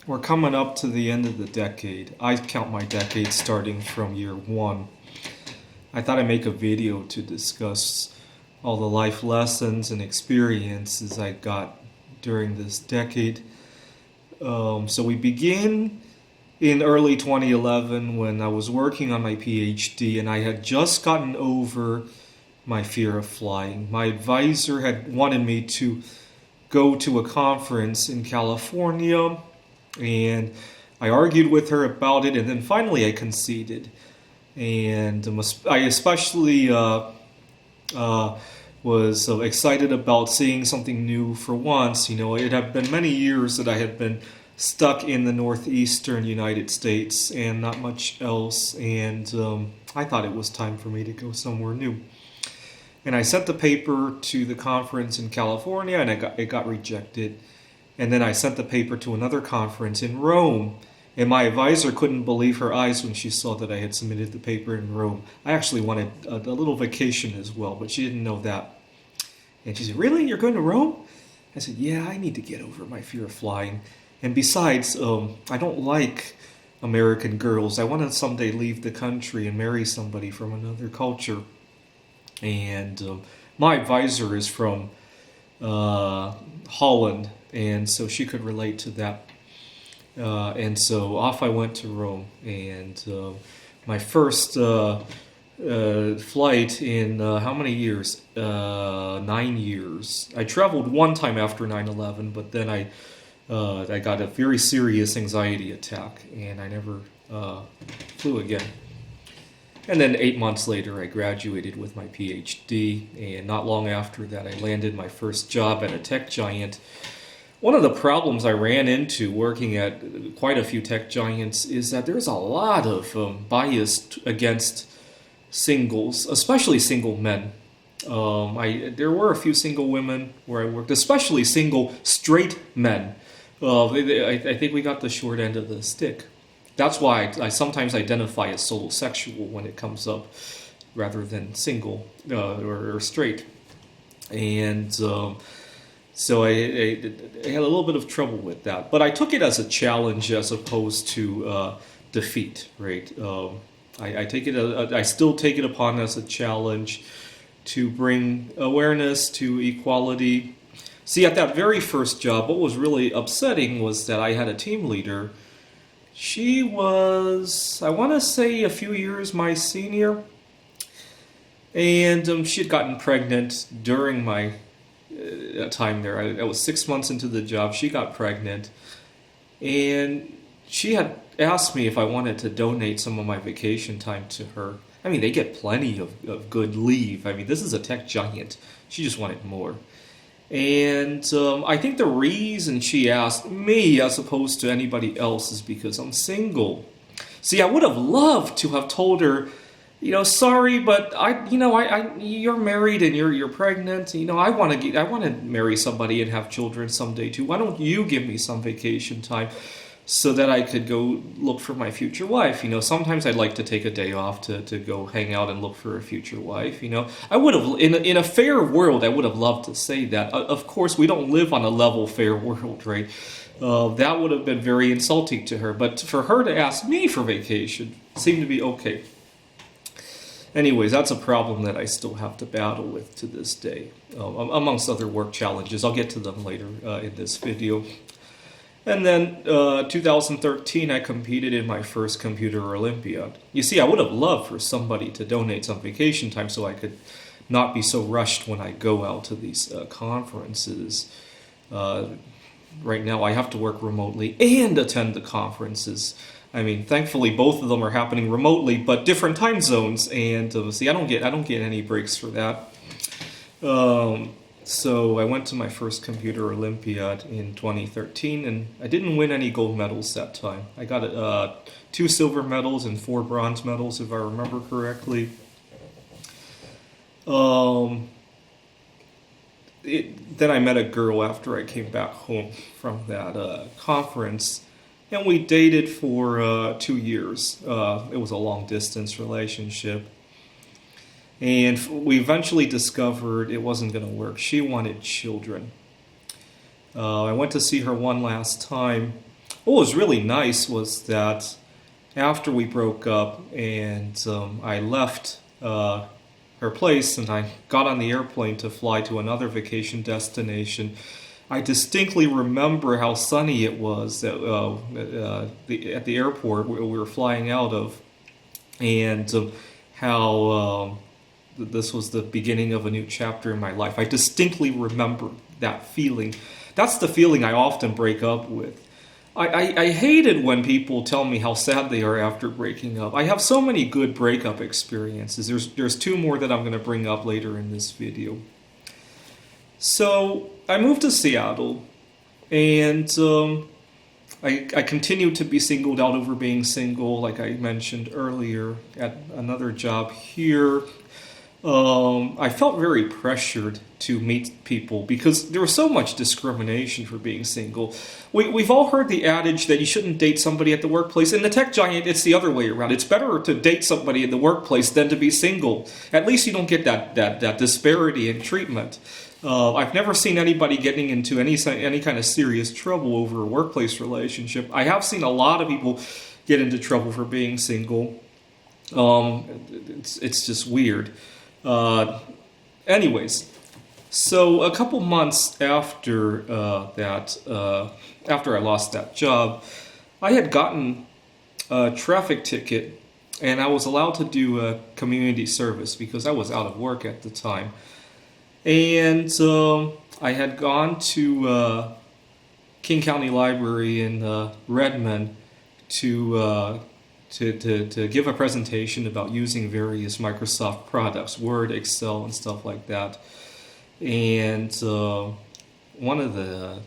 We're coming up to the end of the decade. I count my decade starting from year one. I thought I'd make a video to discuss all the life lessons and experiences I got during this decade. So we begin in early 2011 when I was working on my PhD and I had just gotten over my fear of flying. My advisor had wanted me to go to a conference in California, and I argued with her about it, and then finally I conceded. And I especially was excited about seeing something new for once. You know, it had been many years that I had been stuck in the northeastern United States and not much else, and I thought it was time for me to go somewhere new. And I sent the paper to the conference in California, and it got rejected. And then I sent the paper to another conference in Rome, and my advisor couldn't believe her eyes when she saw that I had submitted the paper in Rome. I actually wanted a little vacation as well, but she didn't know that. And she said, "Really? You're going to Rome?" I said, "Yeah, I need to get over my fear of flying. And besides, I don't like American girls. I want to someday leave the country and marry somebody from another culture." And my advisor is from Holland, and so she could relate to that. And so off I went to Rome, and my first flight in how many years? 9 years. I traveled one time after 9/11, but then I got a very serious anxiety attack, and I never flew again. And then 8 months later, I graduated with my PhD, and not long after that, I landed my first job at a tech giant. One of the problems I ran into working at quite a few tech giants is that there's a lot of bias against singles, especially single men. There were a few single women where I worked, especially single straight men. I think we got the short end of the stick. That's why I sometimes identify as solosexual when it comes up, rather than single or straight. And so I had a little bit of trouble with that. But I took it as a challenge as opposed to defeat, right? I still take it upon as a challenge to bring awareness to equality. See, at that very first job, what was really upsetting was that I had a team leader. She was, I want to say, a few years my senior, and she had gotten pregnant during my time there. I was 6 months into the job. She got pregnant, and she had asked me if I wanted to donate some of my vacation time to her. I mean, they get plenty of good leave. I mean, this is a tech giant. She just wanted more. And I think the reason she asked me as opposed to anybody else is because I'm single. See, I would have loved to have told her, sorry, but you're married and you're pregnant. I want to marry somebody and have children someday too. Why don't you give me some vacation time so that I could go look for my future wife? Sometimes I'd like to take a day off to go hang out and look for a future wife. I would have, in a fair world, I would have loved to say that. Of course, we don't live on a level fair world, right? That would have been very insulting to her. But for her to ask me for vacation seemed to be okay. Anyways, that's a problem that I still have to battle with to this day, amongst other work challenges. I'll get to them later in this video. And then 2013, I competed in my first computer Olympiad. You see, I would have loved for somebody to donate some vacation time so I could not be so rushed when I go out to these conferences. Right now, I have to work remotely and attend the conferences. I mean, thankfully, both of them are happening remotely, but different time zones. And see, I don't get any breaks for that. So I went to my first computer Olympiad in 2013, and I didn't win any gold medals that time. I got 2 silver medals and 4 bronze medals, if I remember correctly. Then I met a girl after I came back home from that conference, and we dated for 2 years. It was a long-distance relationship. And we eventually discovered it wasn't going to work. She wanted children. I went to see her one last time what was really nice was that after we broke up and I left her place and I got on the airplane to fly to another vacation destination, I distinctly remember how sunny it was at the airport where we were flying out of, and how this was the beginning of a new chapter in my life. I distinctly remember that feeling. That's the feeling I often break up with. I hated when people tell me how sad they are after breaking up. I have so many good breakup experiences. There's two more that I'm going to bring up later in this video. So I moved to Seattle, and I continued to be singled out over being single, like I mentioned earlier at another job here. I felt very pressured to meet people because there was so much discrimination for being single. We've all heard the adage that you shouldn't date somebody at the workplace. In the tech giant, it's the other way around. It's better to date somebody in the workplace than to be single. At least you don't get that disparity in treatment. I've never seen anybody getting into any kind of serious trouble over a workplace relationship. I have seen a lot of people get into trouble for being single. It's just weird. Anyways, so a couple months after after I lost that job, I had gotten a traffic ticket, and I was allowed to do a community service because I was out of work at the time. And I had gone to King County Library in Redmond to give a presentation about using various Microsoft products, Word, Excel, and stuff like that. And one of the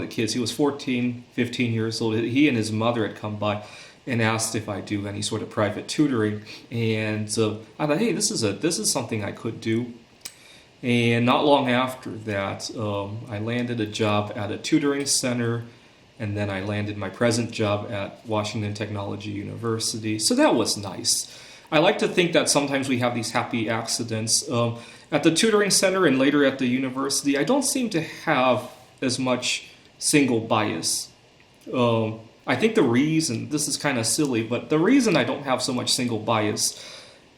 kids, he was 14, 15 years old. He and his mother had come by and asked if I do any sort of private tutoring. And I thought, hey, this is something I could do. And not long after that, I landed a job at a tutoring center. And then I landed my present job at Washington Technology University. So that was nice. I like to think that sometimes we have these happy accidents. At the tutoring center and later at the university, I don't seem to have as much single bias. I think the reason, this is kind of silly, but the reason I don't have so much single bias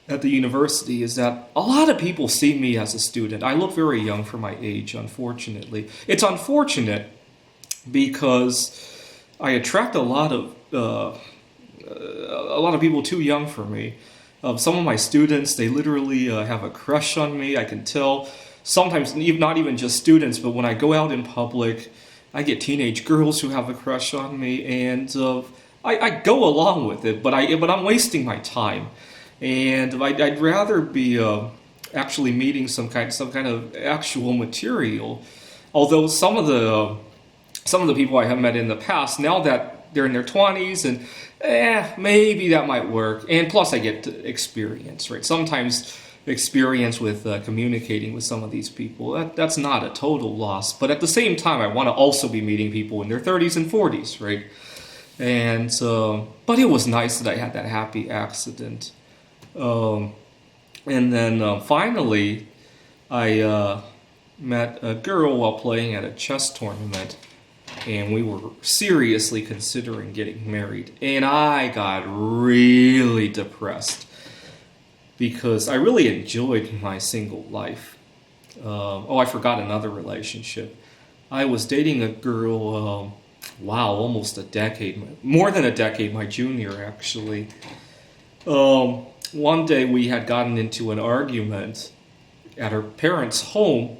at the university is that a lot of people see me as a student. I look very young for my age, unfortunately. It's unfortunate because I attract a lot of people too young for me. Some of my students, they literally have a crush on me. I can tell. Sometimes not even just students, but when I go out in public, I get teenage girls who have a crush on me, and I go along with it. But I'm wasting my time, and I'd rather be actually meeting some kind of actual material. Although some of the people I have met in the past, now that they're in their 20s, and maybe that might work. And plus I get experience, right? Sometimes experience with communicating with some of these people, that's not a total loss. But at the same time, I want to also be meeting people in their 30s and 40s, right? And but it was nice that I had that happy accident. And then finally, I met a girl while playing at a chess tournament, and we were seriously considering getting married. And I got really depressed because I really enjoyed my single life. I forgot another relationship. I was dating a girl, almost a decade, more than a decade, my junior actually. One day we had gotten into an argument at her parents' home.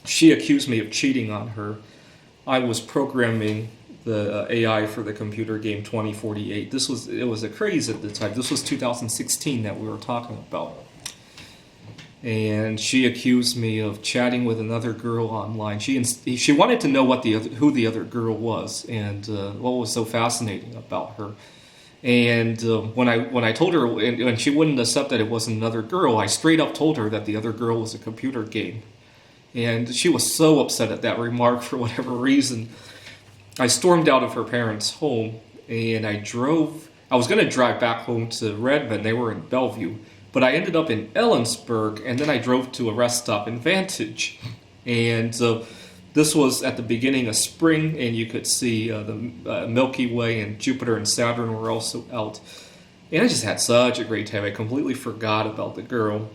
She accused me of cheating on her. I was programming the AI for the computer game 2048. It was a craze at the time. This was 2016 that we were talking about. And she accused me of chatting with another girl online. She wanted to know who the other girl was and what was so fascinating about her. And when I told her, and she wouldn't accept that it was another girl, I straight up told her that the other girl was a computer game. And she was so upset at that remark for whatever reason. I stormed out of her parents' home, and I was going to drive back home to Redmond. They were in Bellevue. But I ended up in Ellensburg, and then I drove to a rest stop in Vantage. And the This was at the beginning of spring, and you could see the Milky Way, and Jupiter and Saturn were also out. And I just had such a great time. I completely forgot about the girl,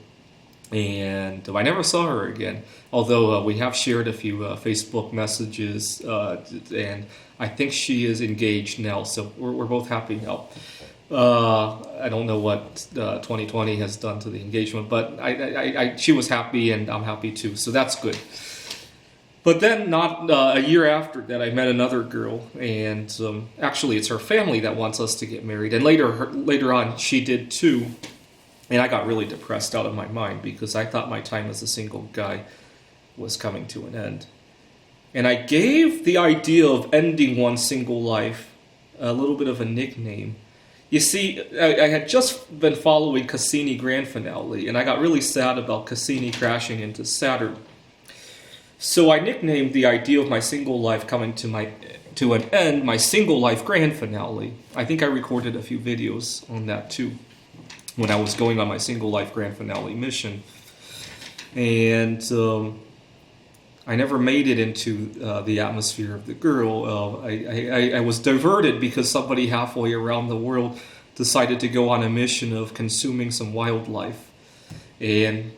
and I never saw her again. Although we have shared a few Facebook messages, and I think she is engaged now, so we're both happy now. I don't know what 2020 has done to the engagement, but she was happy, and I'm happy too, so that's good. But then, not a year after that, I met another girl, and actually, it's her family that wants us to get married. And later on, she did too. And I got really depressed out of my mind because I thought my time as a single guy was coming to an end. And I gave the idea of ending one's single life a little bit of a nickname. You see, I had just been following Cassini Grand Finale, and I got really sad about Cassini crashing into Saturn. So I nicknamed the idea of my single life coming to an end, my single life grand finale. I think I recorded a few videos on that too, when I was going on my single life grand finale mission. And I never made it into the atmosphere of the girl. I was diverted because somebody halfway around the world decided to go on a mission of consuming some wildlife. And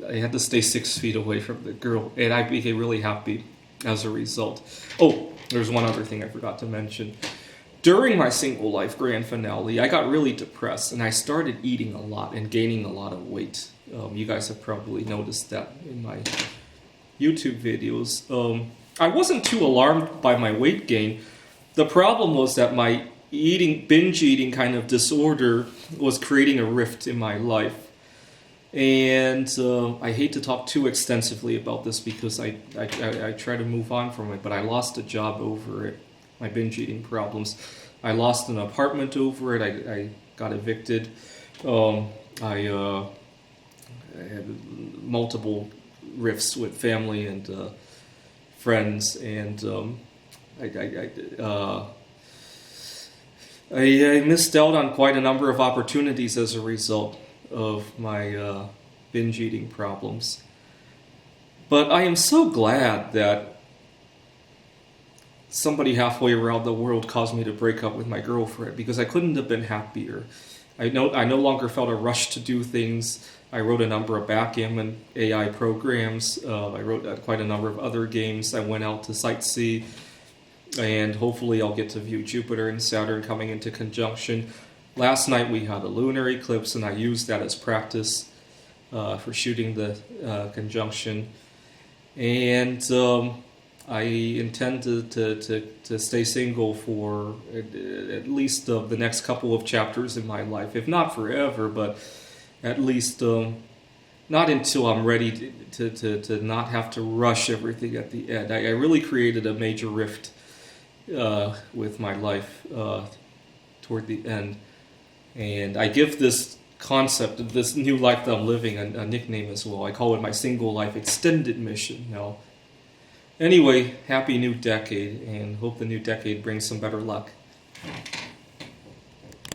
I had to stay 6 feet away from the girl, and I became really happy as a result. Oh, there's one other thing I forgot to mention. During my single life grand finale, I got really depressed, and I started eating a lot and gaining a lot of weight. You guys have probably noticed that in my YouTube videos. I wasn't too alarmed by my weight gain. The problem was that my binge eating kind of disorder was creating a rift in my life. And I hate to talk too extensively about this because I try to move on from it, but I lost a job over it, my binge eating problems. I lost an apartment over it. I got evicted. I had multiple rifts with family and friends, and I missed out on quite a number of opportunities as a result of my binge eating problems. But I am so glad that somebody halfway around the world caused me to break up with my girlfriend, because I couldn't have been happier. I no longer felt a rush to do things. I wrote a number of backgammon AI programs. I wrote quite a number of other games. I went out to sightsee, and hopefully I'll get to view Jupiter and Saturn coming into conjunction. Last night we had a lunar eclipse, and I used that as practice for shooting the conjunction. And I intend to stay single for at least the next couple of chapters in my life, if not forever, but at least not until I'm ready to not have to rush everything at the end. I really created a major rift with my life toward the end. And I give this concept of this new life that I'm living a nickname as well. I call it my single life extended mission now. Anyway, happy new decade, and hope the new decade brings some better luck.